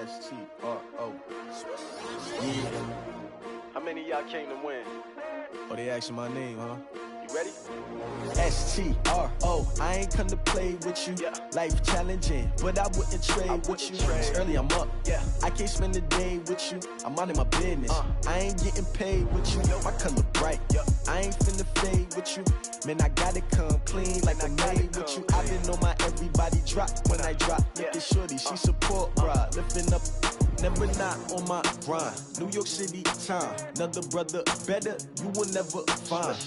S-T-R-O. Yeah. How many of y'all came to win? Oh, they asking my name, huh? You ready? S-T-R-O. I ain't come to play with you. Yeah. Life challenging, but I wouldn't trade with you. It's early, I'm up. Yeah. I can't spend the day with you. I'm minding my business. I ain't getting paid with you. My color bright. I ain't finna fade with you. Man, I gotta come clean like I'm made with you. I been on my everybody drop when I drop. Look at shorty, she support ride. Lifting up, never not on my grind. New York City time. Another brother better, you will never find.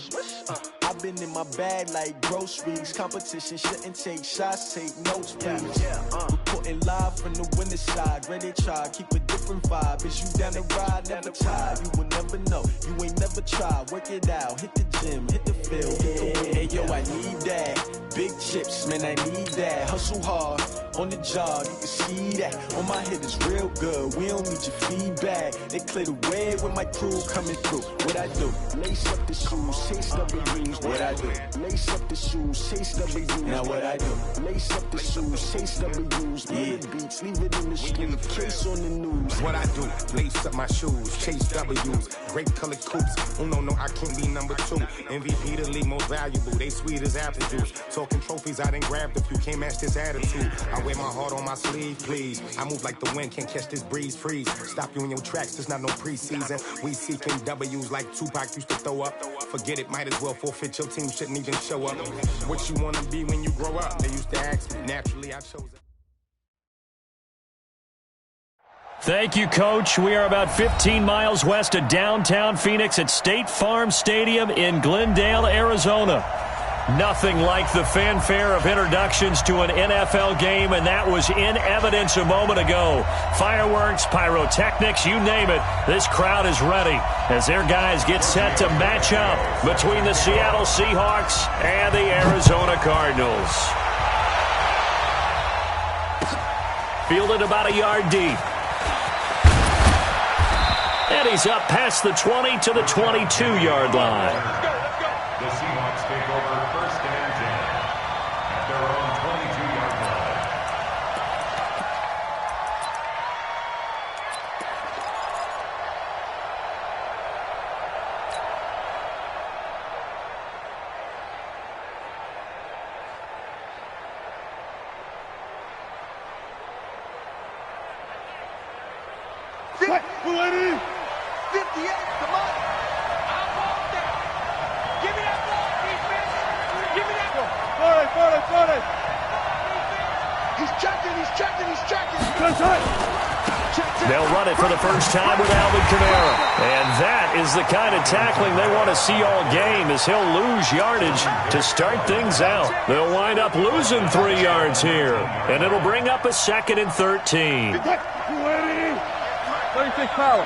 I've been in my bag like groceries. Competition shouldn't take shots, take notes, please. Reporting live from the winning side. Ready to try, keep a different vibe. Is you down the ride, never tired. You will never know, you ain't never tried. Work it out, hit the gym, hit the field, hit the wind. Hey yo, I need that. Big chips, man, I need that. Hustle hard, on the job, you can see that. On my head is real good, we don't need your feedback. They clear the way when my crew coming through. What I do? Lace up the shoes, chase W's. What I do? Lace up the shoes, chase W's. Now what I do? Lace up the shoes, chase W's. Yeah. Beats, leave it in the street, case on the news. What I do? Lace up my shoes, chase W's. Great colored coops. Oh no, I can't be number 2. MVP the league most valuable. They sweet as apple juice. Talking trophies, I done grabbed a few. Can't match this attitude. I wear my heart on my sleeve, please. I move like the wind, can't catch this breeze, freeze. Stop you in your tracks, there's not no preseason. We seeking W's like Tupac used to throw up. Forget it, might as well forfeit. Your team shouldn't even show up. What you wanna be when you grow up? They used to ask me. Naturally, I chose it. Thank you, Coach. We are about 15 miles west of downtown Phoenix at State Farm Stadium in Glendale, Arizona. Nothing like the fanfare of introductions to an NFL game, and that was in evidence a moment ago. Fireworks, pyrotechnics, you name it. This crowd is ready as their guys get set to match up between the Seattle Seahawks and the Arizona Cardinals. Fielded about a yard deep. And he's up past the 20 to the 22-yard line. The Seahawks take over first and 10 at their own 22-yard line. Ready? 58, come on. I want that. Give me that ball, defense. Give me that ball. 40. He's checking. They'll run it for the first time with Alvin Kamara. And that is the kind of tackling they want to see all game, as he'll lose yardage to start things out. They'll wind up losing 3 yards here. And it'll bring up a 2nd and 13. 36 power.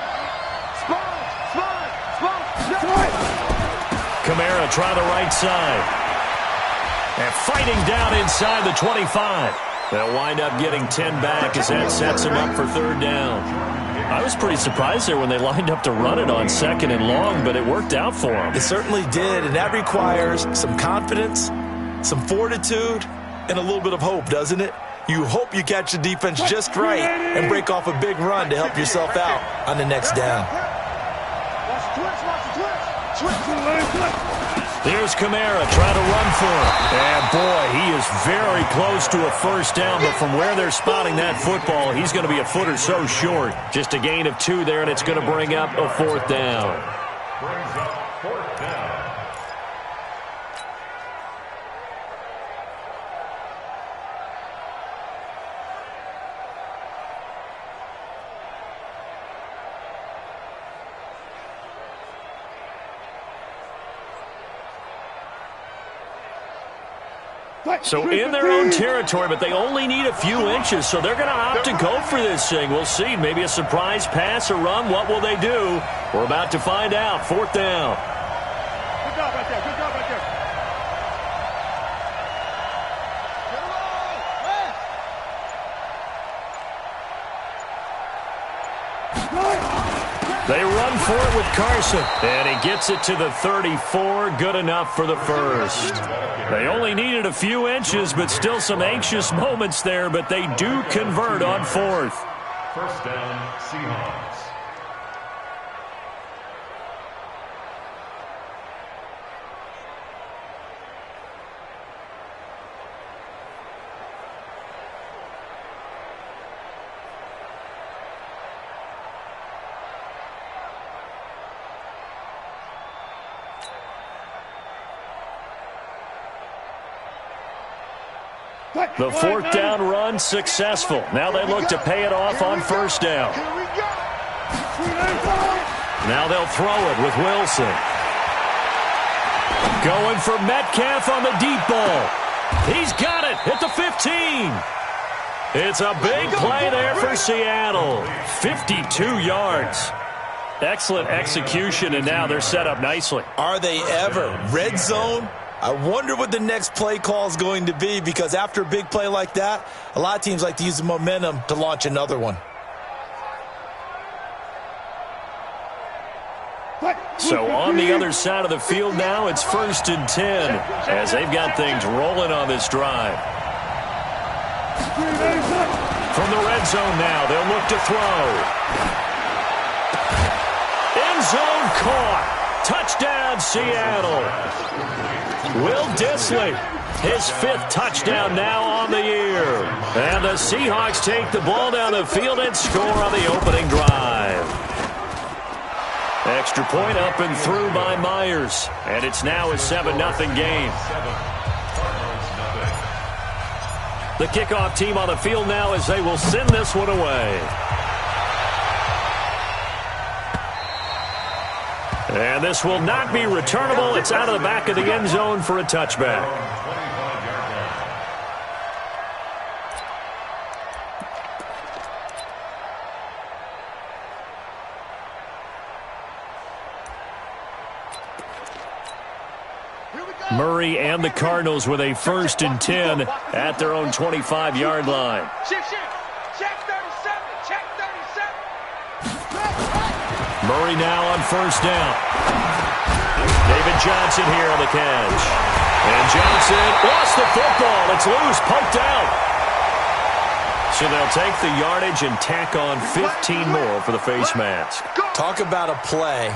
Kamara try the right side. And fighting down inside the 25. They'll wind up getting 10 back as that sets him up for 3rd down. I was pretty surprised there when they lined up to run it on 2nd and long, but it worked out for them. It certainly did, and that requires some confidence, some fortitude, and a little bit of hope, doesn't it? You hope you catch the defense just right and break off a big run to help yourself out on the next down. Here's Kamara trying to run for it. And, boy, he is very close to a first down, but from where they're spotting that football, he's going to be a foot or so short. Just a gain of 2 there, and it's going to bring up a 4th down. Brings up 4th down. So in their own territory, but they only need a few inches, so they're going to opt to go for this thing. We'll see. Maybe a surprise pass or run. What will they do? We're about to find out. 4th down. Good job right there. They run for it with Carson, and he gets it to the 34. Good enough for the first. They only needed a few inches, but still some anxious moments there, but they do convert on 4th. First down, Seahawks. The fourth down run successful. Now they look to pay it off on first down. Now they'll throw it with Wilson. Going for Metcalf on the deep ball. He's got it at the 15. It's a big play there for Seattle. 52 yards. Excellent execution, and now they're set up nicely. Are they ever? Red zone? I wonder what the next play call is going to be, because after a big play like that, a lot of teams like to use the momentum to launch another one. So on the other side of the field now, it's 1st and 10 as they've got things rolling on this drive. From the red zone now, they'll look to throw. End zone caught. Touchdown, Seattle. Will Dissly, his 5th touchdown now on the year. And the Seahawks take the ball down the field and score on the opening drive. Extra point up and through by Myers. And it's now a 7-0 game. The kickoff team on the field now as they will send this one away. And this will not be returnable. It's out of the back of the end zone for a touchback. Murray and the Cardinals with a 1st and 10 at their own 25-yard line. Murray now on first down. David Johnson here on the catch. And Johnson lost the football. It's loose, poked out. So they'll take the yardage and tack on 15 more for the face mask. Talk about a play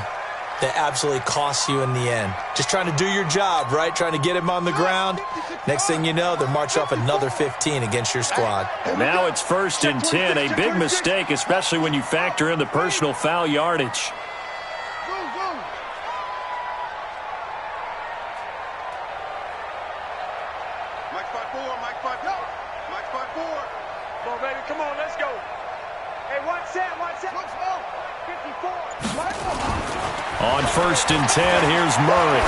that absolutely costs you in the end. Just trying to do your job, right? Trying to get him on the ground. Next thing you know, they're marching off another 15 against your squad. Now it's 1st and 10. A big mistake, especially when you factor in the personal foul yardage. On 1st and 10, here's Murray.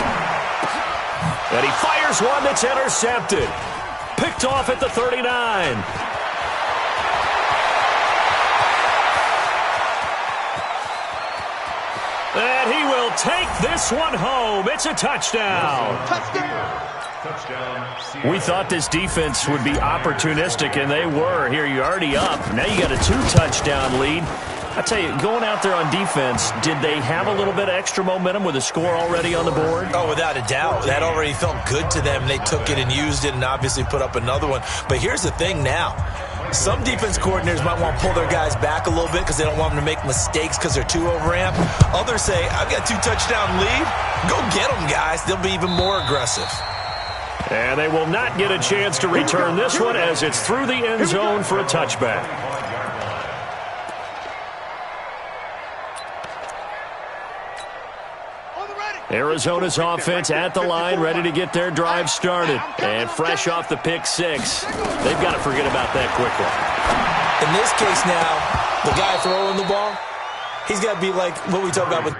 And he fires one that's intercepted. Picked off at the 39. And he will take this one home. It's a touchdown. We thought this defense would be opportunistic, and they were. Here, you're already up. Now you got a 2-touchdown lead. I tell you, going out there on defense, did they have a little bit of extra momentum with a score already on the board? Oh, without a doubt. That already felt good to them. They took it and used it and obviously put up another one. But here's the thing now. Some defense coordinators might want to pull their guys back a little bit because they don't want them to make mistakes because they're too overamped. Others say, I've got 2-touchdown lead. Go get them, guys. They'll be even more aggressive. And they will not get a chance to return this one as it's through the end zone for a touchback. Arizona's offense at the line, ready to get their drive started. And fresh off the pick 6. They've got to forget about that quickly. In this case now, the guy throwing the ball, he's got to be like what we talk about with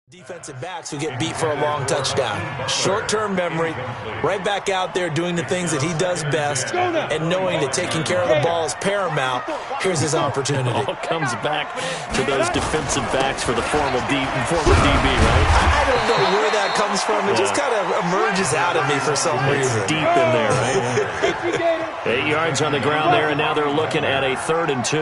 defensive backs who get beat for a long touchdown. Short-term memory, right back out there doing the things that he does best, and knowing that taking care of the ball is paramount. Here's his opportunity. All comes back to those defensive backs for the former DB, right? I don't know where that comes from. It just kind of emerges out of me for some reason. It's deep in there, right? 8 yards on the ground there, and now they're looking at a 3rd and 2.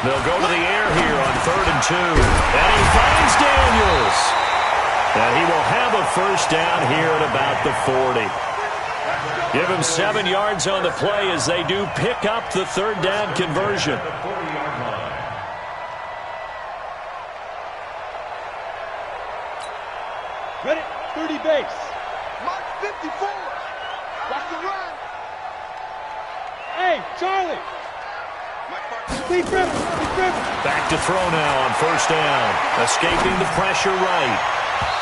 They'll go to the air here on 3rd and 2. And he finds Daniels. And he will have a first down here at about the 40. Give him 7 yards on the play as they do pick up the 3rd down conversion. Ready, 30 base. Mark 54. Watch the run. Hey, Charlie. Steve Griffin. Back to throw now on 1st down. Escaping the pressure right.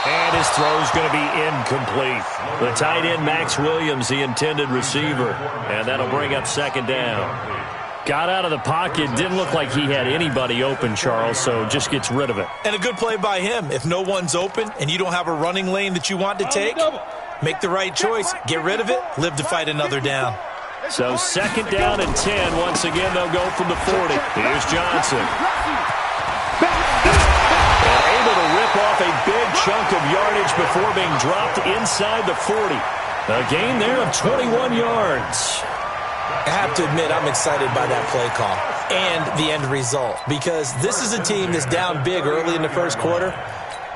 And his throw's going to be incomplete. The tight end, Max Williams, the intended receiver. And that'll bring up 2nd down. Got out of the pocket. Didn't look like he had anybody open, Charles, so just gets rid of it. And a good play by him. If no one's open and you don't have a running lane that you want to take, make the right choice. Get rid of it. Live to fight another down. So 2nd down and 10. Once again, they'll go from the 40. Here's Johnson. And able to rip off a big chunk of yardage before being dropped inside the 40. A gain there of 21 yards. I have to admit, I'm excited by that play call and the end result because this is a team that's down big early in the 1st quarter,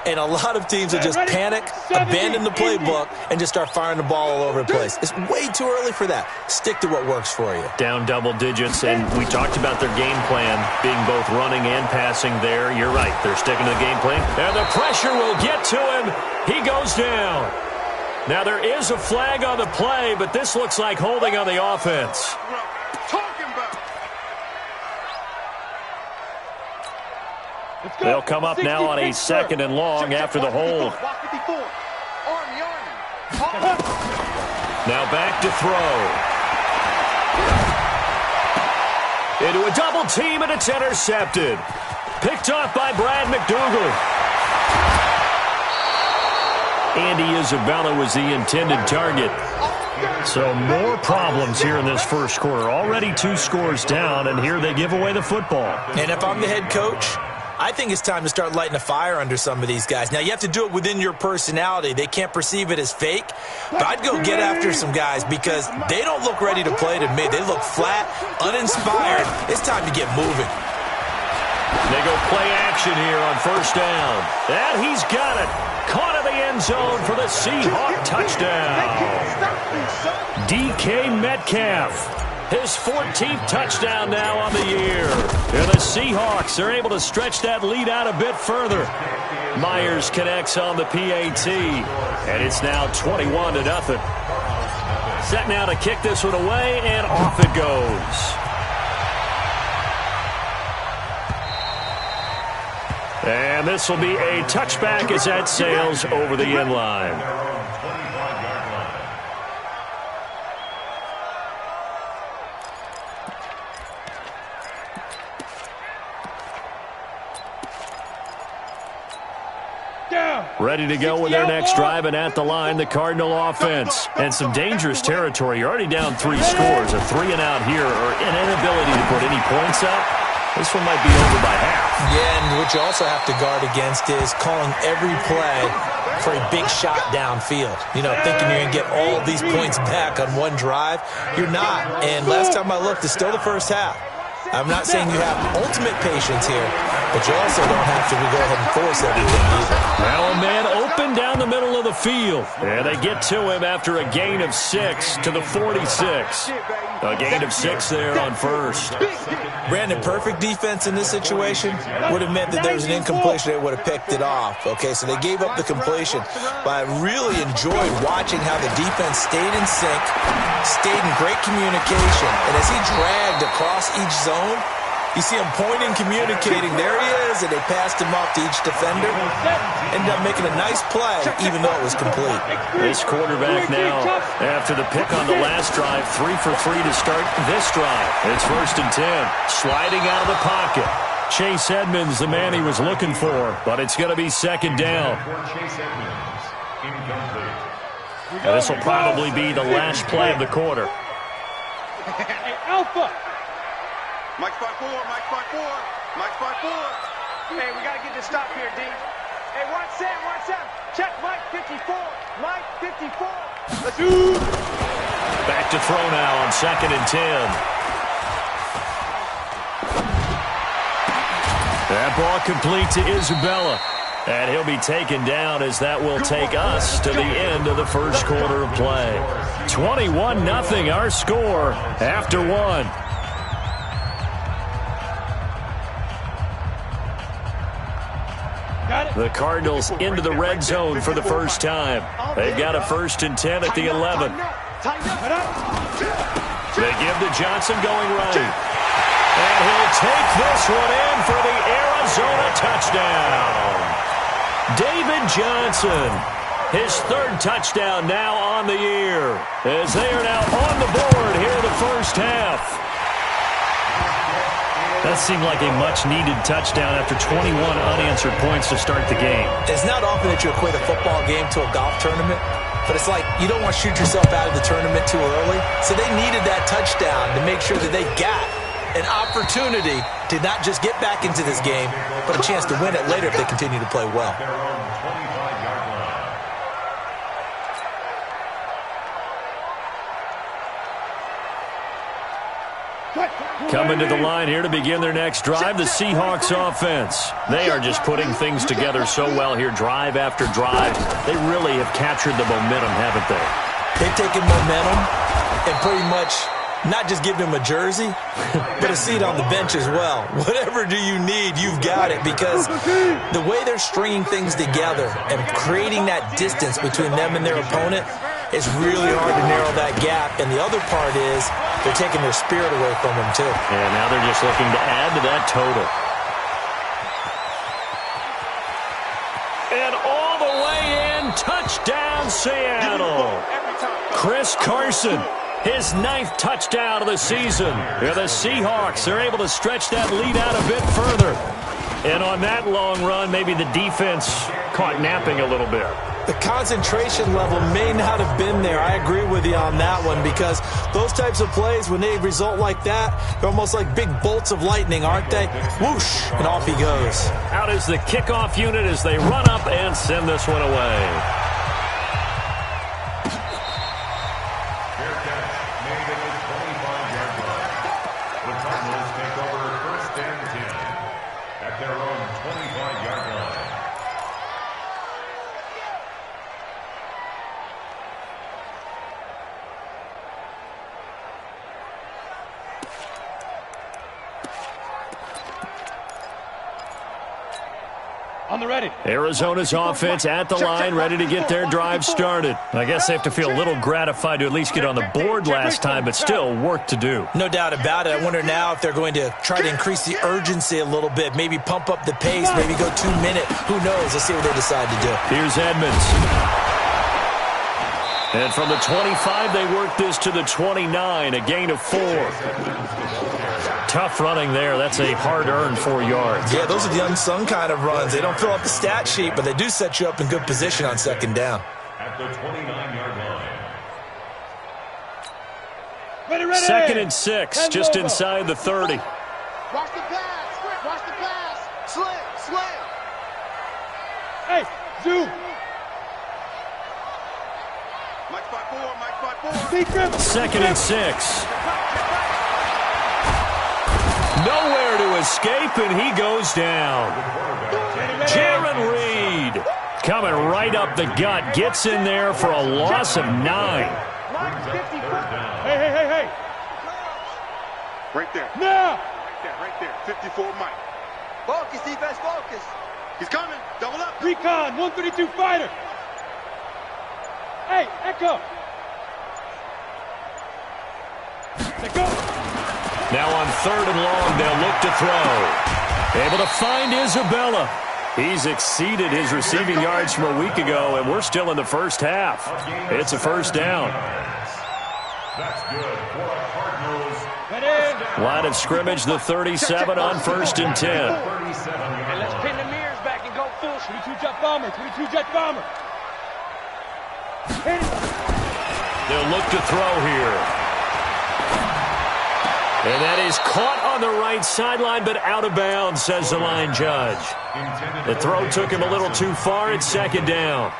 and a lot of teams will just panic, abandon the playbook, and just start firing the ball all over the place. It's way too early for that. Stick to what works for you. Down double digits, and we talked about their game plan being both running and passing there. You're right. They're sticking to the game plan. And the pressure will get to him. He goes down. Now, there is a flag on the play, but this looks like holding on the offense. They'll come up now on a 2nd and long after the hold. Now back to throw. Into a double team, and it's intercepted. Picked off by Brad McDougal. Andy Isabella was the intended target. So more problems here in this 1st quarter. Already 2 scores down, and here they give away the football. And if I'm the head coach, I think it's time to start lighting a fire under some of these guys. Now, you have to do it within your personality. They can't perceive it as fake. But I'd go get after some guys because they don't look ready to play to me. They look flat, uninspired. It's time to get moving. They go play action here on 1st down. And he's got it. Caught in the end zone for the Seahawk touchdown. DK Metcalf. His 14th touchdown now on the year. And the Seahawks are able to stretch that lead out a bit further. Myers connects on the PAT. And it's now 21-0. Set now to kick this one away, and off it goes. And this will be a touchback as that sails over the end line. Ready to go with their next drive, and at the line, the Cardinal offense. And some dangerous territory. You're already down 3 scores. A 3-and-out here, or an inability to put any points up. This one might be over by half. Yeah, and what you also have to guard against is calling every play for a big shot downfield. You know, thinking you're going to get all these points back on one drive. You're not. And last time I looked, it's still the 1st half. I'm not saying you have ultimate patience here, but you also don't have to go ahead and force everything either. Now a man open down the middle of the field. And they get to him after a gain of 6 to the 46. A gain of 6 there on 1st. Brandon, perfect defense in this situation would have meant that there was an incompletion. They would have picked it off. Okay, so they gave up the completion. But I really enjoyed watching how the defense stayed in sync, stayed in great communication. And as he dragged across each zone, you see him pointing, communicating. There he is, and they passed him off to each defender. Ended up making a nice play, even though it was complete. This quarterback now, after the pick on the last drive, 3 for 3 to start this drive. It's 1st and 10. Sliding out of the pocket. Chase Edmonds, the man he was looking for, but it's going to be 2nd down. And this will probably be the last play of the quarter. Hey, Alpha! Mike spot 4, Mike spot 4, Mike spot 4. Hey, we got to get this stop here, D. Hey, 1-7, 1-7. Check Mike 54, Mike 54. Let's do. Back to throw now on 2nd and 10. That ball complete to Isabella. And he'll be taken down as that will take us to the end of the first quarter of play. 21-0 our score after one. The Cardinals into the red zone for the first time. They've got a 1st and 10 at the 11. They give to Johnson going right. And he'll take this one in for the Arizona touchdown. David Johnson, his 3rd touchdown now on the year, as they are now on the board here in the first half. That seemed like a much-needed touchdown after 21 unanswered points to start the game. It's not often that you equate a football game to a golf tournament, but it's like you don't want to shoot yourself out of the tournament too early. So they needed that touchdown to make sure that they got an opportunity to not just get back into this game, but a chance to win it later if they continue to play well. Coming to the line here to begin their next drive, the Seahawks offense. They are just putting things together so well here, drive after drive. They really have captured the momentum, haven't they? They've taken momentum and pretty much not just give him a jersey, but a seat on the bench as well. Whatever do you need, you've got it, because the way they're stringing things together and creating that distance between them and their opponent, it's really hard to narrow that gap. And the other part is they're taking their spirit away from them, too. And now they're just looking to add to that total. And all the way in, touchdown Seattle. Chris Carson, his 9th touchdown of the season. The Seahawks are able to stretch that lead out a bit further. And on that long run, maybe the defense caught napping a little bit. The concentration level may not have been there. I agree with you on that one, because those types of plays, when they result like that, they're almost like big bolts of lightning, aren't they? Whoosh, and off he goes. Out is the kickoff unit as they run up and send this one away. Arizona's offense at the line, ready to get their drive started. I guess they have to feel a little gratified to at least get on the board last time, but still work to do. No doubt about it. I wonder now if they're going to try to increase the urgency a little bit, maybe pump up the pace, maybe go 2 minute. Who knows? Let's see what they decide to do. Here's Edmonds. And from the 25, they work this to the 29, a gain of 4. Tough running there. That's a hard-earned 4 yards. Yeah, those are the unsung kind of runs. They don't fill up the stat sheet, but they do set you up in good position on 2nd down. At the 29-yard line. Ready. 2nd and 6, just inside the 30. Watch the pass. Watch the pass. Slam. Hey, zoom. Mike 5-4, Mike 5-4. 2nd and 6. Nowhere to escape, and he goes down. Jaron Reed coming right up the gut, gets in there for a loss of 9. Hey. Right there. Now. Right there. 54 Mike. Focus, defense, focus. He's coming. Double up. Recon, 132 fighter. Hey, Echo. Let go. Now on 3rd and long, they'll look to throw. Able to find Isabella. He's exceeded his receiving yards from a week ago, and we're still in the first half. It's a first down. That's good for the Cardinals. Line of scrimmage, the 37 on 1st and 10. And let's pin the mirrors back and go full. 22 jet bomber. Hit it. They'll look to throw here. And that is caught on the right sideline, but out of bounds, says the line judge. The throw took him a little too far. It's 2nd down.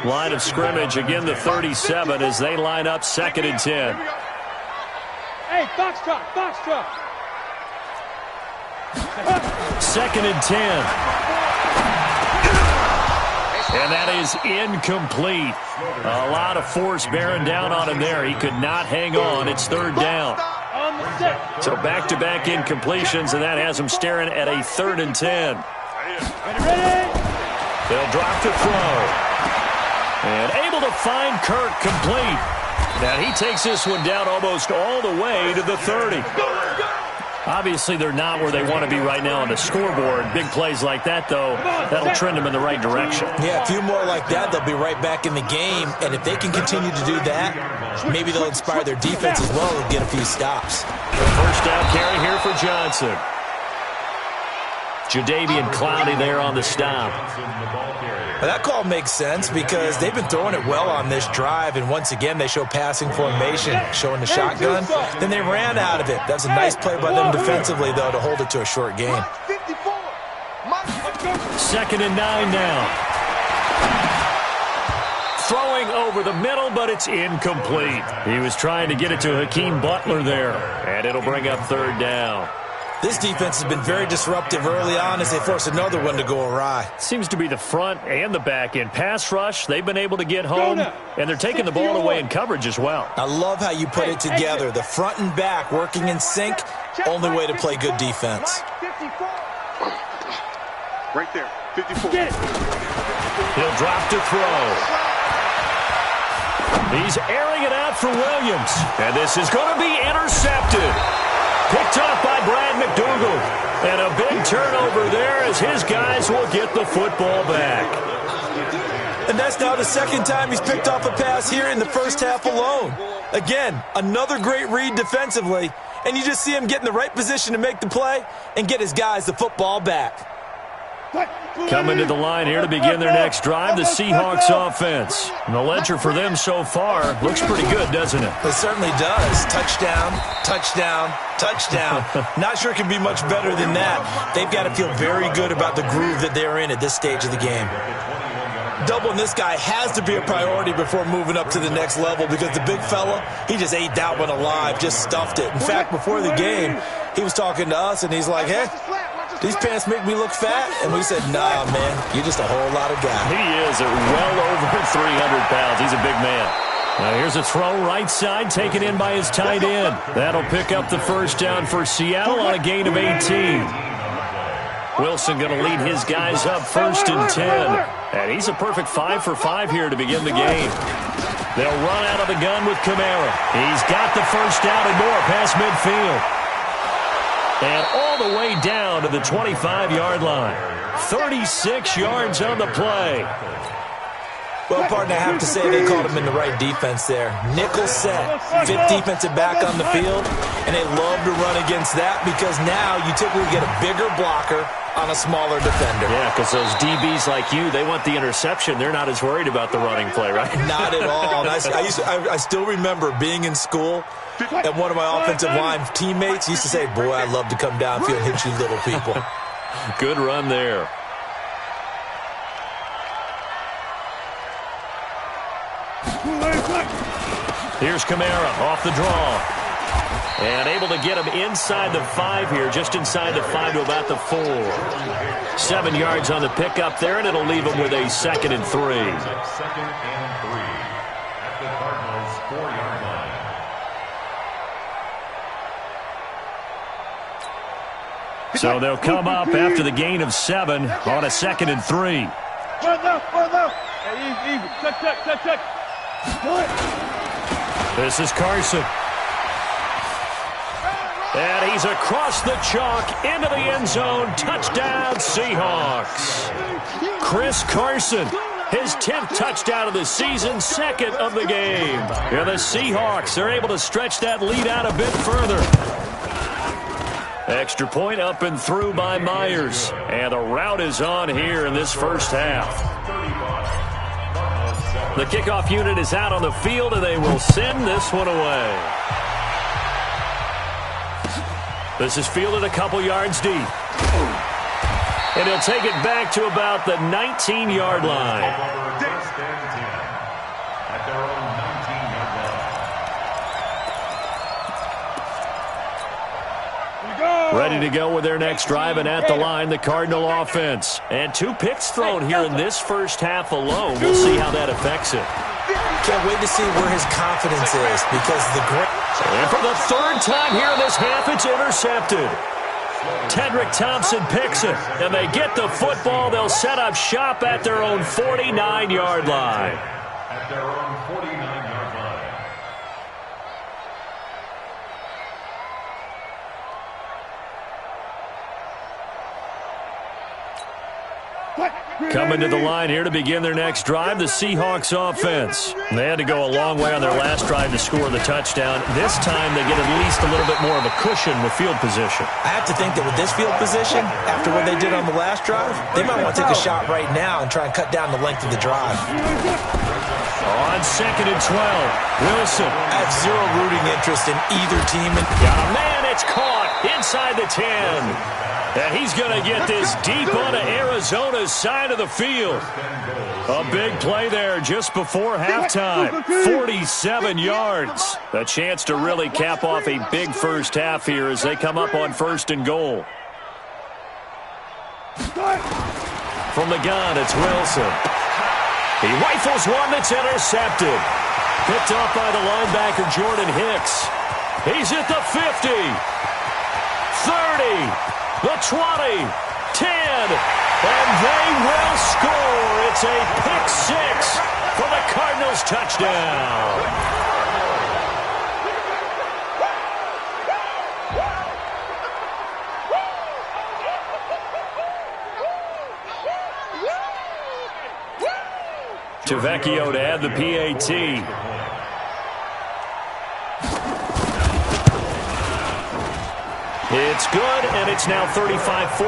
Line of scrimmage, again the 37 as they line up 2nd and 10. Hey, box truck. 2nd and 10. And that is incomplete. A lot of force bearing down on him there. He could not hang on. It's 3rd down. So back-to-back incompletions, and that has him staring at a 3rd and 10. They'll drop to throw. And able to find Kirk complete. Now he takes this one down almost all the way to the 30. Obviously, they're not where they want to be right now on the scoreboard. Big plays like that, though, that'll trend them in the right direction. Yeah, a few more like that, they'll be right back in the game. And if they can continue to do that, maybe they'll inspire their defense as well and get a few stops. First down carry here for Johnson. Jadeveon Clowney there on the stop. Well, that call makes sense because they've been throwing it well on this drive, and once again they show passing formation, showing the shotgun. Then they ran out of it. That's a nice play by them defensively, though, to hold it to a short gain. 2nd and 9 now. Throwing over the middle, but it's incomplete. He was trying to get it to Hakeem Butler there, and it'll bring up 3rd down. This defense has been very disruptive early on as they force another one to go awry. Seems to be the front and the back end. Pass rush, they've been able to get home, and they're taking the ball away in coverage as well. I love how you put it together. The front and back working in sync, only way to play good defense. Right there, 54. He'll drop to throw. He's airing it out for Williams, and this is going to be intercepted. Picked off by Brad McDougal. And a big turnover there as his guys will get the football back. And that's now the 2nd time he's picked off a pass here in the first half alone. Again, another great read defensively. And you just see him get in the right position to make the play and get his guys the football back. Coming to the line here to begin their next drive, the Seahawks offense. And the ledger for them so far looks pretty good, doesn't it? It certainly does. Touchdown, touchdown, touchdown. Not sure it can be much better than that. They've got to feel very good about the groove that they're in at this stage of the game. Doubling this guy has to be a priority before moving up to the next level because the big fella, he just ate that one alive, just stuffed it. In fact, before the game, he was talking to us, and he's like, hey, these pants make me look fat? And we said, nah, man, you're just a whole lot of guy. He is at well over 300 pounds. He's a big man. Now here's a throw right side taken in by his tight end. That'll pick up the first down for Seattle on a gain of 18. Wilson going to lead his guys up 1st and 10. And he's a perfect 5 for 5 here to begin the game. They'll run out of the gun with Kamara. He's got the first down and more past midfield. And all the way down to the 25-yard line. 36 yards on the play. Well, partner, I have to say they called him in the right defense there. Nickel set, 5th defensive back on the field, and they love to run against that because now you typically get a bigger blocker on a smaller defender. Yeah, because those DBs like you, they want the interception. They're not as worried about the running play, right? Not at all. And I still remember being in school, and one of my offensive line teammates used to say, boy, I'd love to come downfield and hit you little people. Good run there. Here's Kamara off the draw. And able to get him inside the 5 here, just inside the 5 to about the 4. 7 yards on the pickup there, and it'll leave him with a 2nd and 3. 2nd and 3 at the Cardinals' 4-yard line. So they'll come up after the gain of 7 on a 2nd and 3. Run now. Hey, easy. Check. This is Carson. And he's across the chalk into the end zone. Touchdown, Seahawks. Chris Carson, his 10th touchdown of the season, 2nd of the game. And the Seahawks are able to stretch that lead out a bit further. Extra point up and through by Myers. And the rout is on here in this first half. The kickoff unit is out on the field, and they will send this one away. This is fielded a couple yards deep. And he'll take it back to about the 19-yard line. First and 10 at their own 19-yard line. Here we go. Ready to go with their next drive, and at the line, the Cardinal offense. And 2 picks thrown here in this first half alone. We'll see how that affects it. Can't wait to see where his confidence is because And for the 3rd time here in this half, it's intercepted. Tedrick Thompson picks it, and they get the football. They'll set up shop at their own 49-yard line. At their own 49-yard line. Coming to the line here to begin their next drive, the Seahawks offense. They had to go a long way on their last drive to score the touchdown. This time they get at least a little bit more of a cushion with field position. I have to think that with this field position, after what they did on the last drive, they might want to take a shot right now and try and cut down the length of the drive. On 2nd and 12, Wilson. I have zero rooting interest in either team. Got a man, it's caught inside the 10. And he's going to get this deep onto Arizona's side of the field. A big play there just before halftime. 47 yards. A chance to really cap off a big first half here as they come up on 1st and goal. From the gun, it's Wilson. He rifles one that's intercepted. Picked off by the linebacker, Jordan Hicks. He's at the 50. 30. The 20, 10, and they will score. It's a pick 6 for the Cardinals touchdown. Tavecchio to add the PAT. It's good, and it's now 35-14.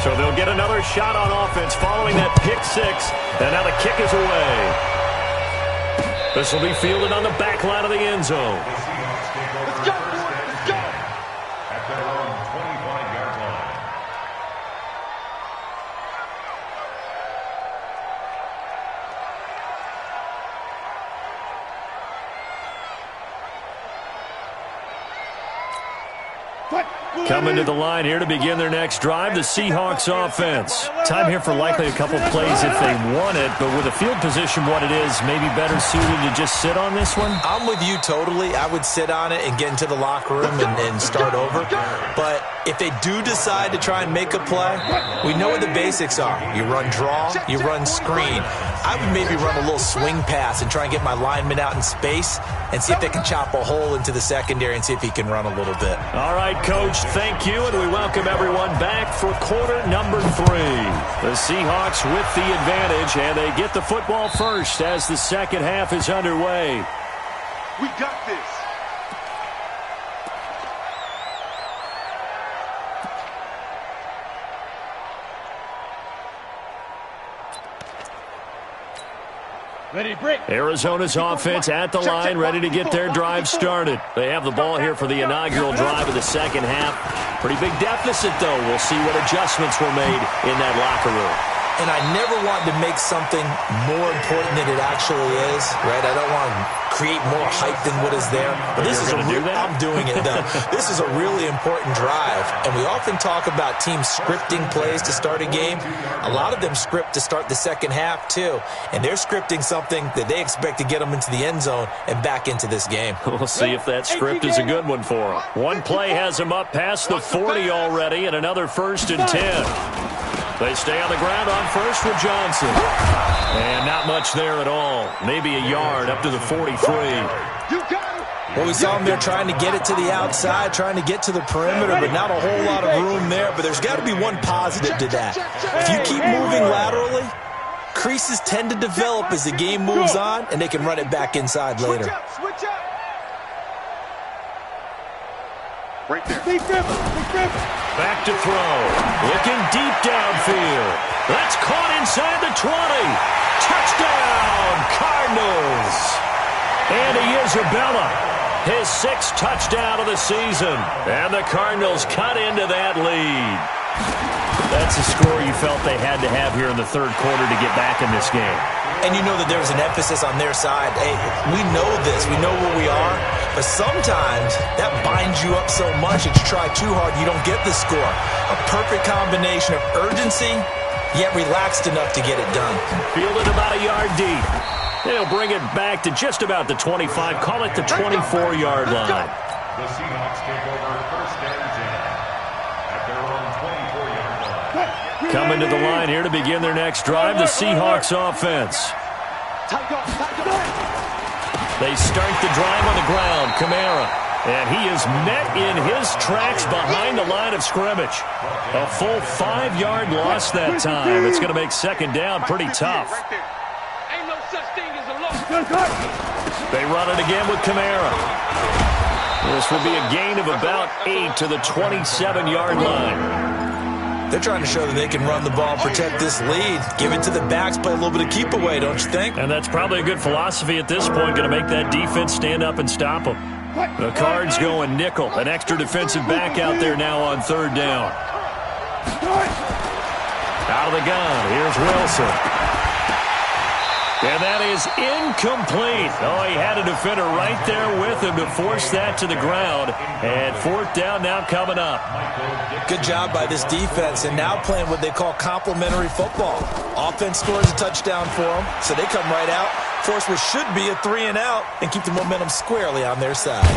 So they'll get another shot on offense following that pick 6, and now the kick is away. This will be fielded on the back line of the end zone. Let's go, let's go. At their own 25-yard line. Coming to the line here to begin their next drive, the Seahawks offense. Time here for likely a couple plays if they want it, but with a field position what it is, maybe better suited to just sit on this one? I'm with you totally. I would sit on it and get into the locker room and start over. But if they do decide to try and make a play, we know what the basics are. You run draw, you run screen. I would maybe run a little swing pass and try and get my lineman out in space and see if they can chop a hole into the secondary and see if he can run a little bit. All right, Coach, thank you, and we welcome everyone back for quarter number 3. The Seahawks with the advantage, and they get the football first as the second half is underway. We got this. Arizona's offense at the line, ready to get their drive started. They have the ball here for the inaugural drive of the second half. Pretty big deficit, though. We'll see what adjustments were made in that locker room. And I never want to make something more important than it actually is, right? I don't want to create more hype than what is there. But this is I'm doing it, though. This is a really important drive. And we often talk about teams scripting plays to start a game. A lot of them script to start the second half, too. And they're scripting something that they expect to get them into the end zone and back into this game. We'll see if that script is a good one for them. One play has them up past the 40 already, and another 1st and 10. They stay on the ground on first with Johnson. And not much there at all. Maybe a yard up to the 43. Well, we saw him there trying to get it to the outside, trying to get to the perimeter, but not a whole lot of room there. But there's got to be one positive to that. If you keep moving laterally, creases tend to develop as the game moves on, and they can run it back inside later. Right there. Back to throw. Looking deep downfield. That's caught inside the 20. Touchdown, Cardinals. Andy Isabella, his 6th touchdown of the season. And the Cardinals cut into that lead. That's a score you felt they had to have here in the third quarter to get back in this game. And you know that there was an emphasis on their side. Hey, we know this. We know where we are. But sometimes that binds you up so much that you try too hard, you don't get the score. A perfect combination of urgency, yet relaxed enough to get it done. Fielded about a yard deep. They'll bring it back to just about the 25. Call it the 24-yard line. The Seahawks take over first and 10 at their own 24-yard line. Coming to the line here to begin their next drive, the Seahawks offense. They start the drive on the ground. Kamara. And he is met in his tracks behind the line of scrimmage. A full 5-yard loss that time. It's going to make second down pretty tough. Ain't no such thing as a loss. They run it again with Kamara. This will be a gain of about 8 to the 27-yard line. They're trying to show that they can run the ball and protect this lead. Give it to the backs, play a little bit of keep away, don't you think? And that's probably a good philosophy at this point, going to make that defense stand up and stop them. The Cards going nickel. An extra defensive back out there now on third down. Out of the gun, here's Wilson. And that is incomplete. Oh, he had a defender right there with him to force that to the ground. And fourth down now coming up. Good job by this defense, and now playing what they call complementary football. Offense scores a touchdown for them, so they come right out, force what should be a 3-and-out, and keep the momentum squarely on their side.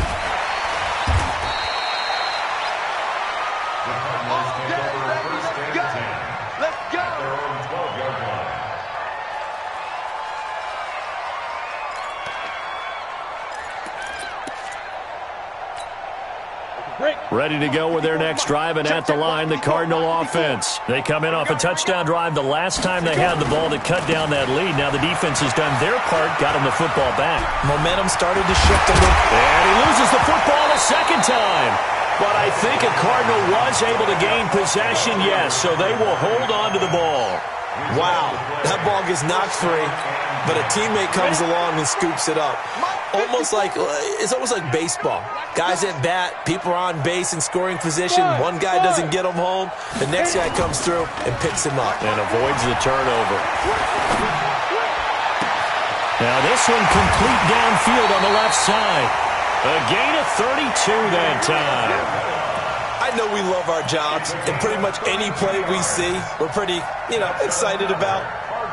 Ready to go with their next drive, and at the line, the Cardinal offense. They come in off a touchdown drive the last time they had the ball that cut down that lead. Now the defense has done their part, got him the football back. Momentum started to shift a little. And he loses the football a second time. But I think a Cardinal was able to gain possession, yes, so they will hold on to the ball. Wow, that ball gets knocked free, but a teammate comes along and scoops it up. It's almost like baseball. Guys at bat, people are on base in scoring position. One guy doesn't get him home. The next guy comes through and picks him up. And avoids the turnover. Now this one complete downfield on the left side. A gain of 32 that time. I know we love our jobs, and pretty much any play we see, we're pretty, excited about.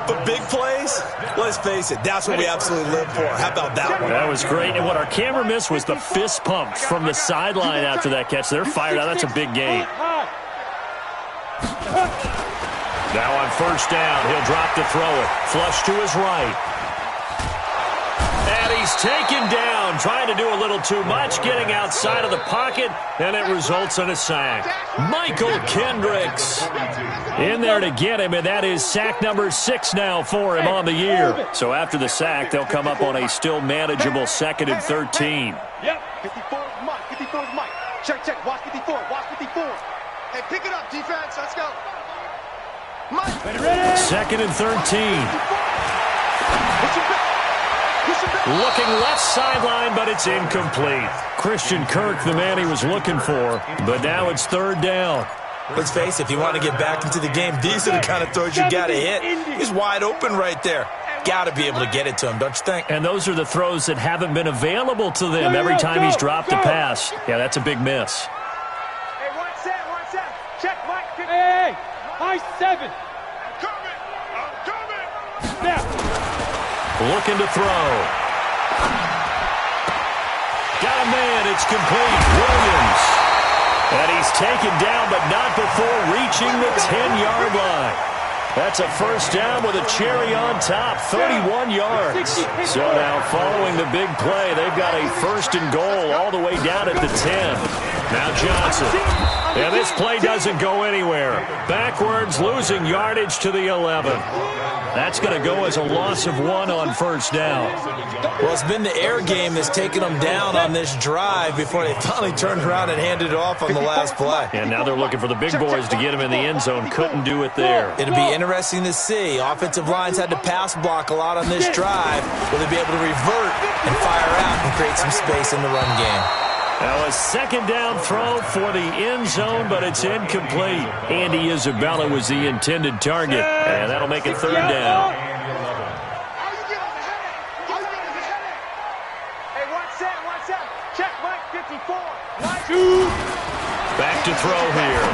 But big plays, let's face it, that's what we absolutely live for. How about that one? That was great. And what our camera missed was the fist pump from the sideline after that catch. They're fired out. That's a big gain. Now on first down, he'll drop to throw it. Flush to his right. And he's taken down, trying to do a little too much, getting outside of the pocket, and it results in a sack. Michael Kendricks in there to get him, and that is sack number 6 now for him on the year. So after the sack, they'll come up on a still manageable 2nd and 13. Yep. 54 is Mike. 54 is Mike. Check. Watch 54. Watch 54. Hey, pick it up, defense. Let's go. Mike. 2nd and 13. Looking left sideline, but it's incomplete. Christian Kirk, the man he was looking for, but now it's third down. Let's face it, if you want to get back into the game, these are the kind of throws you got to hit. He's wide open right there. Got to be able to get it to him, don't you think? And those are the throws that haven't been available to them every time he's dropped a pass. Yeah, that's a big miss. Hey, one set. Check, Mike. Hey, high 7. I'm coming. Now. Looking to throw. Got a man, it's complete. Williams. And he's taken down, but not before reaching the 10-yard line. That's a first down with a cherry on top, 31 yards. So now following the big play, they've got a first and goal all the way down at the 10. Now Johnson. And this play doesn't go anywhere. Backwards, losing yardage to the 11. That's going to go as a loss of 1 on first down. Well, it's been the air game that's taken them down on this drive before they finally turned around and handed it off on the last play. And now they're looking for the big boys to get him in the end zone. Couldn't do it there. It'll be interesting to see. Offensive lines had to pass block a lot on this drive. Will they be able to revert and fire out and create some space in the run game? Now a second down throw for the end zone, but it's incomplete. Andy Isabella was the intended target, and that'll make it third down. Hey, watch that. Check Mike 54. Back to throw here.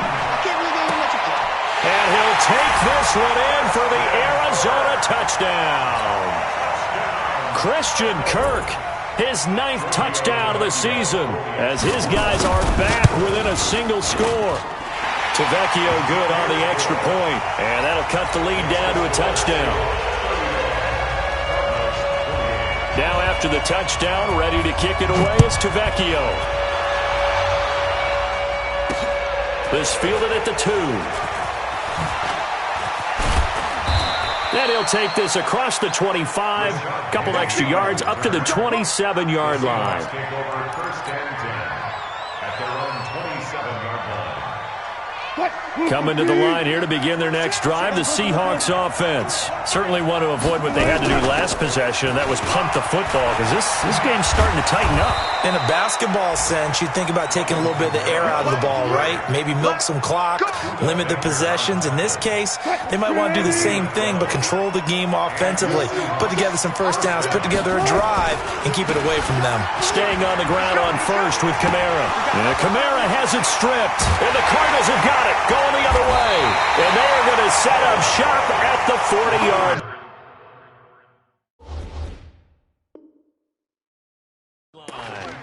And he'll take this one in for the Arizona touchdown. Christian Kirk, his 9th touchdown of the season, as his guys are back within a single score. Tavecchio good on the extra point, and that'll cut the lead down to a touchdown. Now after the touchdown, ready to kick it away is Tavecchio. This fielded at the 2. And he'll take this across the 25, couple extra yards up to the 27-yard line. Take over first and 10 at their own 27-yard line. Coming to the line here to begin their next drive, the Seahawks offense. Certainly want to avoid what they had to do last possession, and that was punt the football, because this game's starting to tighten up. In a basketball sense, you'd think about taking a little bit of the air out of the ball, right? Maybe milk some clock, limit the possessions. In this case, they might want to do the same thing, but control the game offensively. Put together some first downs, put together a drive, and keep it away from them. Staying on the ground on first with Kamara. And Kamara has it stripped, and the Cardinals have got it, going the other way. And they are going to set up shop at the 40-yard line.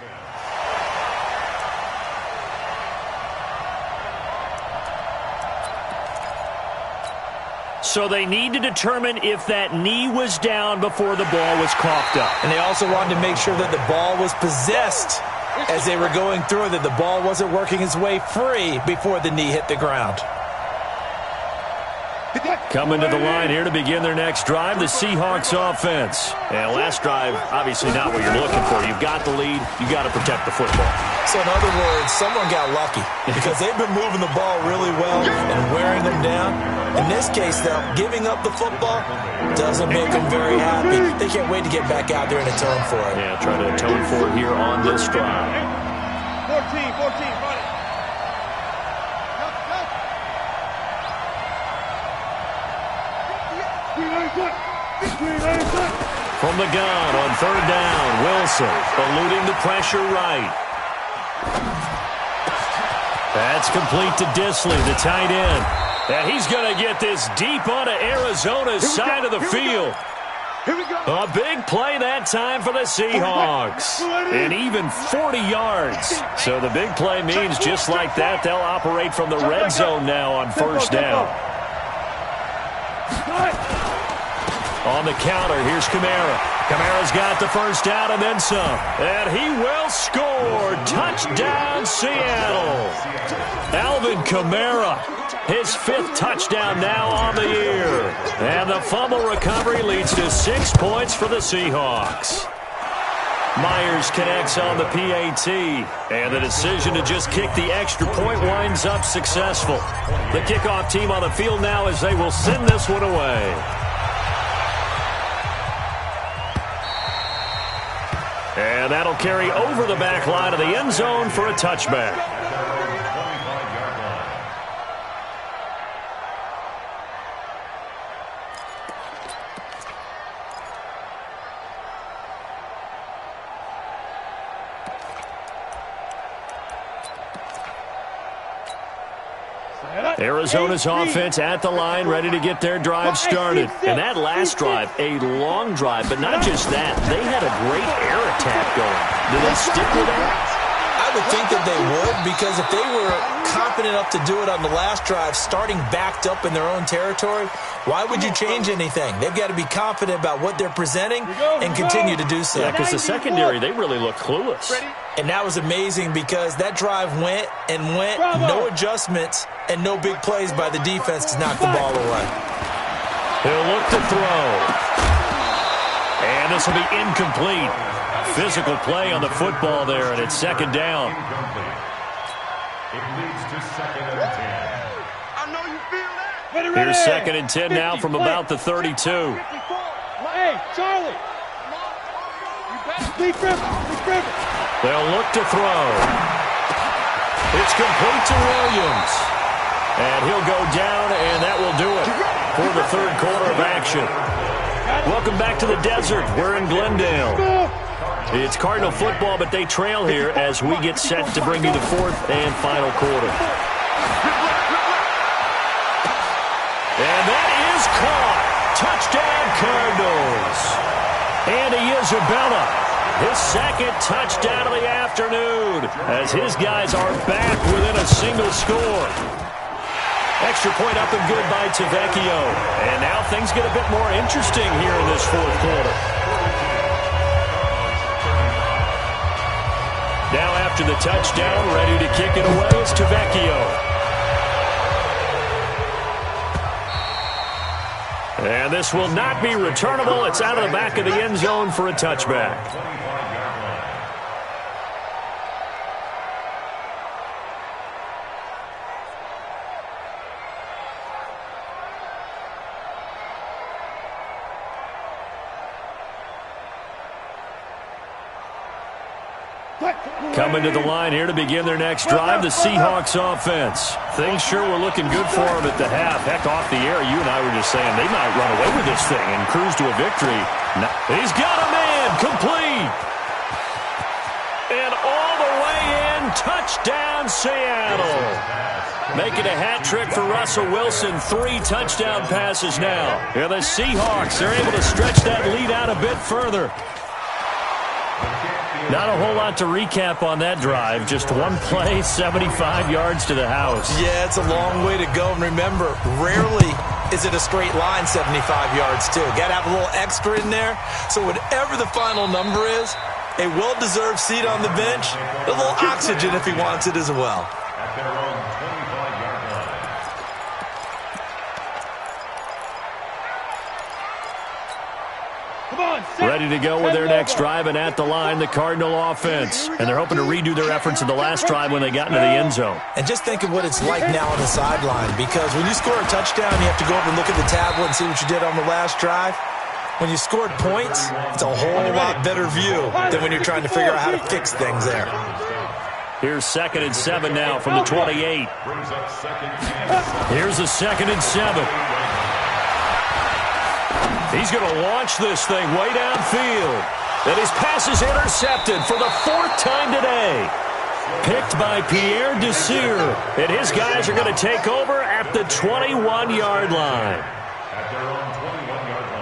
So they need to determine if that knee was down before the ball was coughed up. And they also wanted to make sure that the ball was possessed as they were going through, that the ball wasn't working its way free before the knee hit the ground. Coming to the line here to begin their next drive, the Seahawks offense. And last drive, obviously not what you're looking for. You've got the lead. You've got to protect the football. So in other words, someone got lucky because they've been moving the ball really well and wearing them down. In this case, though, giving up the football doesn't make them very happy. They can't wait to get back out there and atone for it. Yeah, try to atone for it here on this drive. 14, run it. From the gun on third down, Wilson eluding the pressure right. That's complete to Disley, the tight end. And he's going to get this deep onto Arizona's side of the field. A big play that time for the Seahawks. And even 40 yards. So the big play means just like that, they'll operate from the red zone now on first down. On the counter, here's Kamara. Kamara's got the first down and then some. And he will score. Touchdown, Seattle. Alvin Kamara, his 5th touchdown now on the year. And the fumble recovery leads to 6 points for the Seahawks. Myers connects on the PAT. And the decision to just kick the extra point winds up successful. The kickoff team on the field now as they will send this one away. And that'll carry over the back line of the end zone for a touchback. Arizona's offense at the line, ready to get their drive started. And that last drive, a long drive, but not just that. They had a great air attack going. Do they stick with that? I would think that they would, because if they were confident enough to do it on the last drive, starting backed up in their own territory, why would you change anything? They've got to be confident about what they're presenting and continue to do so. Yeah, because the secondary, they really look clueless. And that was amazing because that drive went and went, no adjustments, and no big plays by the defense to knock the ball away. He'll look to throw. And this will be incomplete. Physical play on the football there, and it's second down. It leads to second and 10. I know you feel that. Here's second and 10 now from about the 32. Hey, Charlie. Lee Griffin. They'll look to throw. It's complete to Williams. And he'll go down, and that will do it for the third quarter of action. Welcome back to the desert. We're in Glendale. It's Cardinal football, but they trail here as we get set to bring you the fourth and final quarter. And that is caught. Touchdown, Cardinals. Andy Isabella, his second touchdown of the afternoon, as his guys are back within a single score. Extra point up and good by Tavecchio. And now things get a bit more interesting here in this fourth quarter. Now after the touchdown, ready to kick it away is Tavecchio. And this will not be returnable. It's out of the back of the end zone for a touchback. Coming to the line here to begin their next drive, the Seahawks offense. Things sure were looking good for them at the half. Heck, off the air, you and I were just saying they might run away with this thing and cruise to a victory. No, he's got a man, complete. And all the way in, touchdown Seattle. Making a hat trick for Russell Wilson, 3 touchdown passes now. And the Seahawks are able to stretch that lead out a bit further. Not a whole lot to recap on that drive. Just one play, 75 yards to the house. Yeah, it's a long way to go. And remember, rarely is it a straight line 75 yards, too. Got to have a little extra in there. So whatever the final number is, a well-deserved seat on the bench, a little oxygen if he wants it as well. At their own 25-yard line. Ready to go with their next drive, and at the line, the Cardinal offense. And they're hoping to redo their efforts in the last drive when they got into the end zone. And just think of what it's like now on the sideline, because when you score a touchdown, you have to go over and look at the tablet and see what you did on the last drive. When you scored points, it's a whole lot better view than when you're trying to figure out how to fix things there. Here's 2nd and 7 now from the 28. Here's a 2nd and 7. He's going to launch this thing way downfield. And his pass is intercepted for the 4th time today. Picked by Pierre Desir. And his guys are going to take over at the 21-yard line. At their own 21-yard line.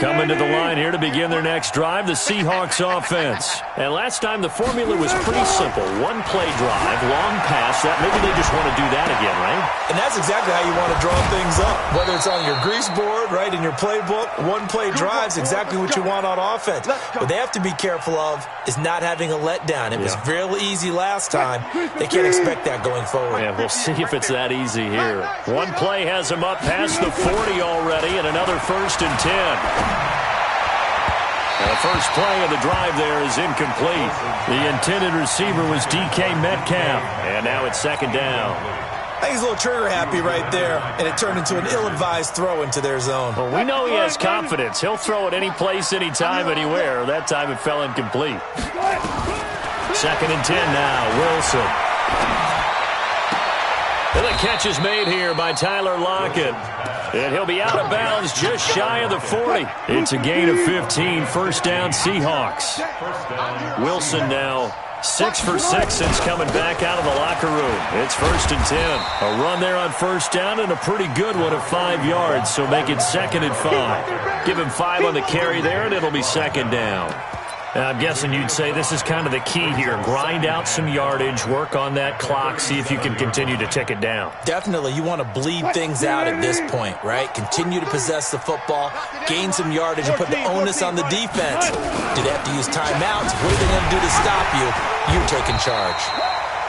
Coming to the line here to begin their next drive, the Seahawks offense. And last time the formula was pretty simple. One play drive, long pass. That maybe they just want to do that again, right? And that's exactly how you want to draw things up. Whether it's on your grease board, right, in your playbook, one play drive's exactly what you want on offense. What they have to be careful of is not having a letdown. It was real easy last time. They can't expect that going forward. Yeah, we'll see if it's that easy here. One play has them up past the 40 already, and another 1st and 10. And the first play of the drive there is incomplete. The intended receiver was DK Metcalf, and now it's 2nd down. I think he's a little trigger happy right there, and it turned into an ill-advised throw into their zone. Well, we know he has confidence. He'll throw it any place, anytime, anywhere. That time it fell incomplete. 2nd and 10 now, Wilson. And the catch is made here by Tyler Lockett. And he'll be out of bounds just shy of the 40. It's a gain of 15, 1st down Seahawks. Wilson now 6 for 6 since coming back out of the locker room. It's 1st and 10. A run there on 1st down and a pretty good one of 5 yards, so make it 2nd and 5. Give him 5 on the carry there, and it'll be 2nd down. I'm guessing you'd say this is kind of the key here. Grind out some yardage, work on that clock, see if you can continue to tick it down. Definitely. You want to bleed things out at this point, right? Continue to possess the football, gain some yardage, and put the onus on the defense. Do they have to use timeouts? What are they going to do to stop you? You're taking charge.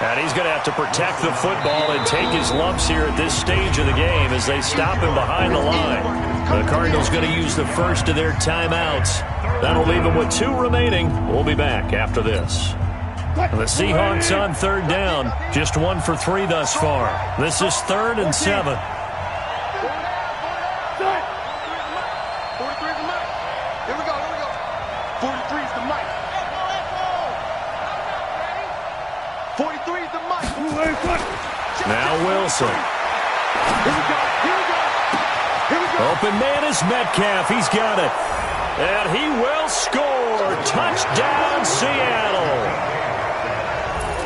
And he's going to have to protect the football and take his lumps here at this stage of the game as they stop him behind the line. The Cardinals going to use the first of their timeouts. That'll leave them with 2 remaining. We'll be back after this. And the Seahawks on 3rd down. Just 1 for 3 thus far. This is 3rd and 7. 43 is the mic. 43 is the mic. Now Wilson. Here we go. Here we go. Here we go. Open man is Metcalf. He's got it. And he will score. Touchdown, Seattle.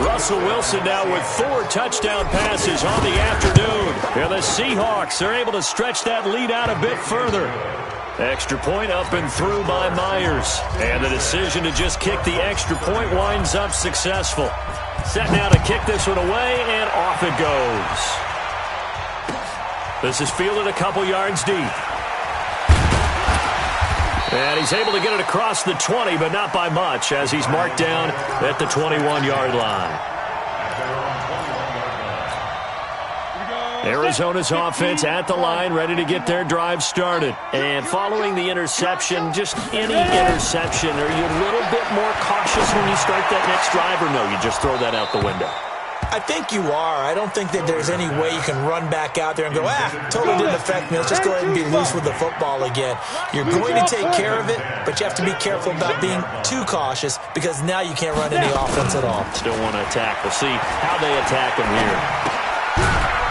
Russell Wilson now with 4 touchdown passes on the afternoon. And the Seahawks are able to stretch that lead out a bit further. Extra point up and through by Myers. And the decision to just kick the extra point winds up successful. Set now to kick this one away, and off it goes. This is fielded a couple yards deep. And he's able to get it across the 20, but not by much, as he's marked down at the 21-yard line. Arizona's offense at the line, ready to get their drive started. And following the interception, just any interception, are you a little bit more cautious when you start that next drive, or no, you just throw that out the window? I think you are. I don't think that there's any way you can run back out there and go, totally didn't affect me. Let's just go ahead and be loose with the football again. You're going to take care of it, but you have to be careful about being too cautious because now you can't run any offense at all. Still want to attack. We'll see how they attack him here.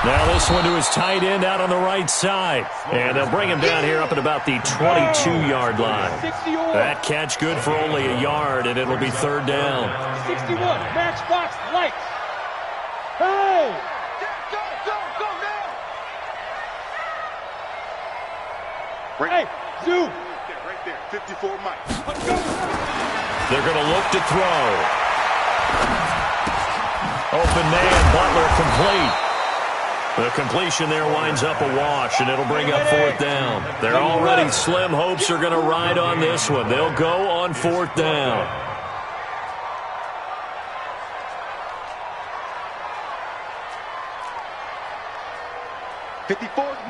Now this one to his tight end out on the right side. And they'll bring him down here up at about the 22-yard line. That catch good for only a yard, and it'll be third down. 61, matchbox lights. Hey! Go, go, go now! Hey, zoom! Right there, 54 Mike. Let's go! They're going to look to throw. Open man, Butler complete. The completion there winds up a wash, and it'll bring up fourth down. They're already slim hopes are going to ride on this one. They'll go on fourth down.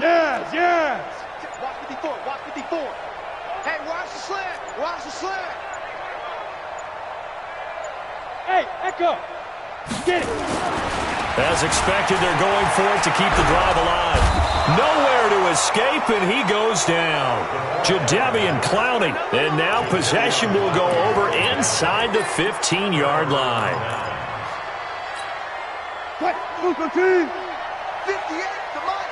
Yes, yes! Watch 54, watch 54. Hey, watch the slant! Watch the slant! Hey, Echo! Get it! As expected, they're going for it to keep the drive alive. Nowhere to escape, and he goes down. Jadeveon Clowney. And now possession will go over inside the 15-yard line. What? Super team! 58, come on!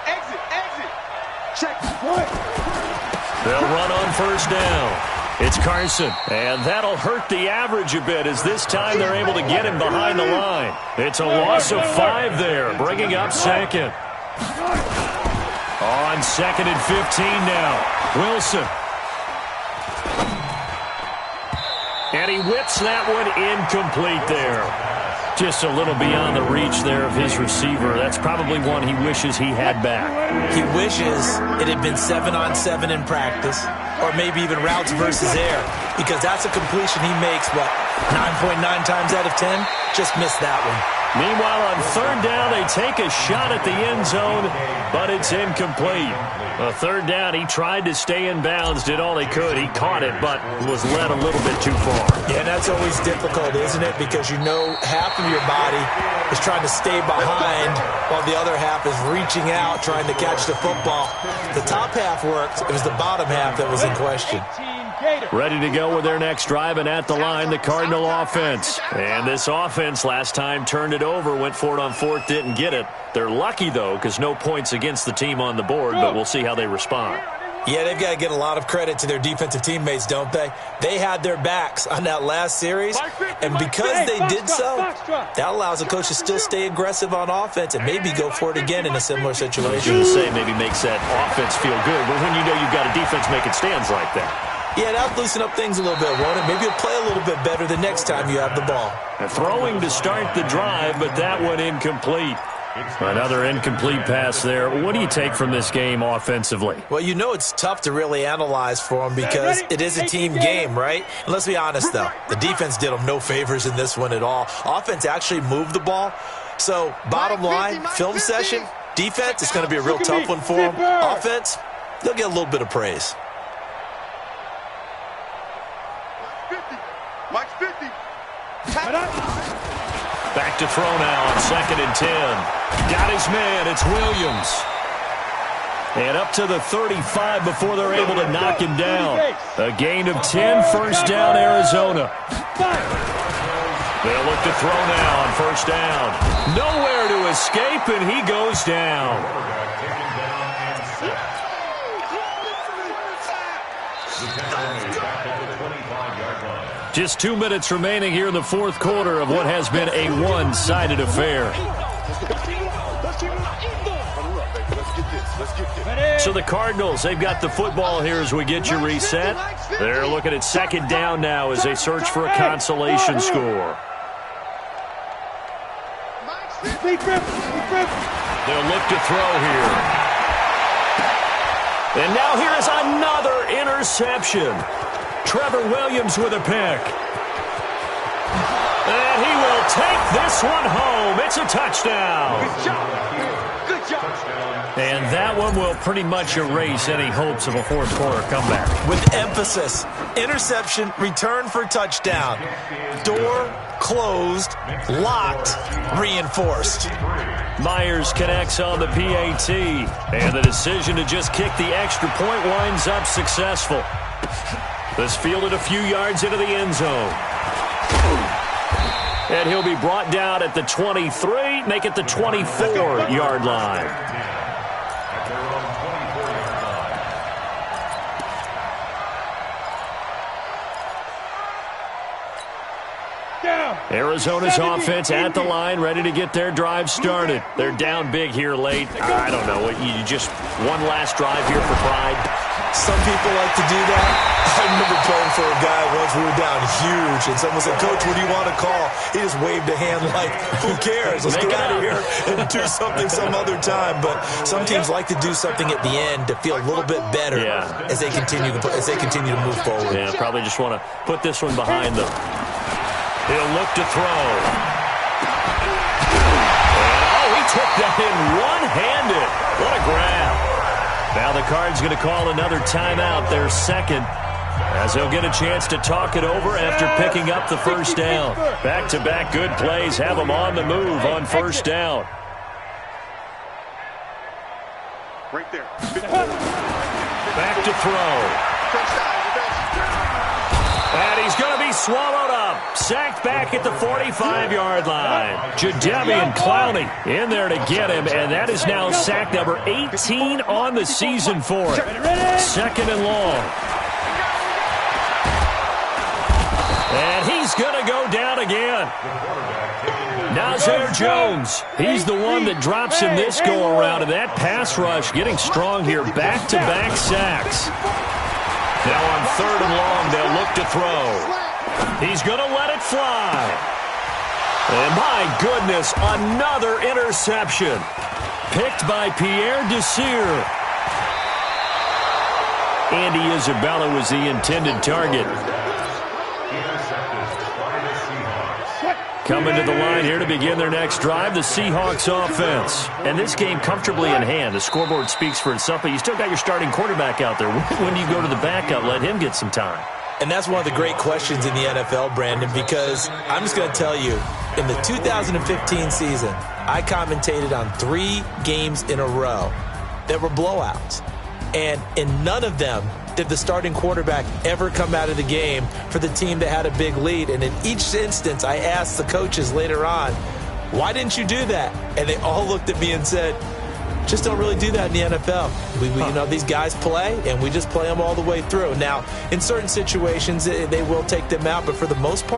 Exit, exit! Check the point! They'll run on first down. It's Carson, and that'll hurt the average a bit as this time they're able to get him behind the line. It's a loss of 5 there, bringing up second. On second and 15 now, Wilson. And he whips that one incomplete there. Just a little beyond the reach there of his receiver. That's probably one he wishes he had back. He wishes it had been 7-on-7 in practice, or maybe even routes versus air, because that's a completion he makes, 9.9 times out of 10? Just missed that one. Meanwhile, on third down, they take a shot at the end zone, but it's incomplete. A third down, he tried to stay in bounds, did all he could. He caught it, but was led a little bit too far. Yeah, and that's always difficult, isn't it? Because you know half of your body is trying to stay behind while the other half is reaching out, trying to catch the football. The top half worked. It was the bottom half that was in question. Ready to go with their next drive, and at the line, the Cardinal offense. And this offense last time turned it over, went for it on fourth, didn't get it. They're lucky, though, because no points against the team on the board, but we'll see how they respond. Yeah, they've got to get a lot of credit to their defensive teammates, don't they? They had their backs on that last series, and because they did so, that allows the coach to still stay aggressive on offense and maybe go for it again in a similar situation. I was going to say maybe makes that offense feel good, but when you know you've got a defense making stands like that. Yeah, that'll loosen up things a little bit, won't it? Maybe you'll play a little bit better the next time you have the ball. And throwing to start the drive, but that one incomplete. Another incomplete pass there. What do you take from this game offensively? Well, you know it's tough to really analyze for them because it is a team game, right? And let's be honest, though. The defense did them no favors in this one at all. Offense actually moved the ball. So, bottom line, film session, defense, it's going to be a real tough one for them. Offense, they'll get a little bit of praise. Mike's 50. Back to throw now on second and 10. Got his man. It's Williams. And up to the 35 before they're able to knock him down. A gain of 10, first down, Arizona. They'll look to throw now on first down. Nowhere to escape, and he goes down. Just 2 minutes remaining here in the fourth quarter of what has been a one-sided affair. So the Cardinals, they've got the football here as we get you reset. They're looking at second down now as they search for a consolation score. They'll look to throw here. And now here is another interception. Trevor Williams with a pick. And he will take this one home. It's a touchdown. Good job. Good job. And that one will pretty much erase any hopes of a fourth quarter comeback. With emphasis, interception, return for touchdown. Door closed, locked, reinforced. Myers connects on the PAT. And the decision to just kick the extra point winds up successful. This fielded a few yards into the end zone. And he'll be brought down at the 23, make it the 24-yard line. Arizona's offense at the line, ready to get their drive started. They're down big here late. I don't know. You just one last drive here for pride. Some people like to do that. I remember playing for a guy once. We were down huge, and someone said, "Coach, what do you want to call?" He just waved a hand like, "Who cares? Let's get out of here and do something some other time." But some teams like to do something at the end to feel a little bit better as they continue to move forward. Yeah, probably just want to put this one behind them. He'll look to throw. And, he took that in one-handed. What a grab. Now the Cards going to call another timeout, their second, as they'll get a chance to talk it over after picking up the first down. Back-to-back good plays have them on the move on first down. Right there. Back to throw. And he's going to be swallowed up. Sacked back at the 45-yard line. Jadeveon Clowney in there to get him, and that is now sack number 18 on the season for it. Second and long. And he's going to go down again. Nazir Jones, he's the one that drops in this go-around, and that pass rush getting strong here. Back-to-back sacks. Now on third and long, they'll look to throw. He's going to let it fly. And my goodness, another interception. Picked by Pierre Desir. Andy Isabella was the intended target. Coming to the line here to begin their next drive, the Seahawks offense. And this game comfortably in hand. The scoreboard speaks for itself, but you still got your starting quarterback out there. When do you go to the backup, let him get some time? And that's one of the great questions in the NFL, Brandon, because I'm just going to tell you, in the 2015 season, I commentated on 3 games in a row that were blowouts. And in none of them did the starting quarterback ever come out of the game for the team that had a big lead. And in each instance, I asked the coaches later on, why didn't you do that? And they all looked at me and said, just don't really do that in the NFL. You know, these guys play, and we just play them all the way through. Now, in certain situations, they will take them out, but for the most part,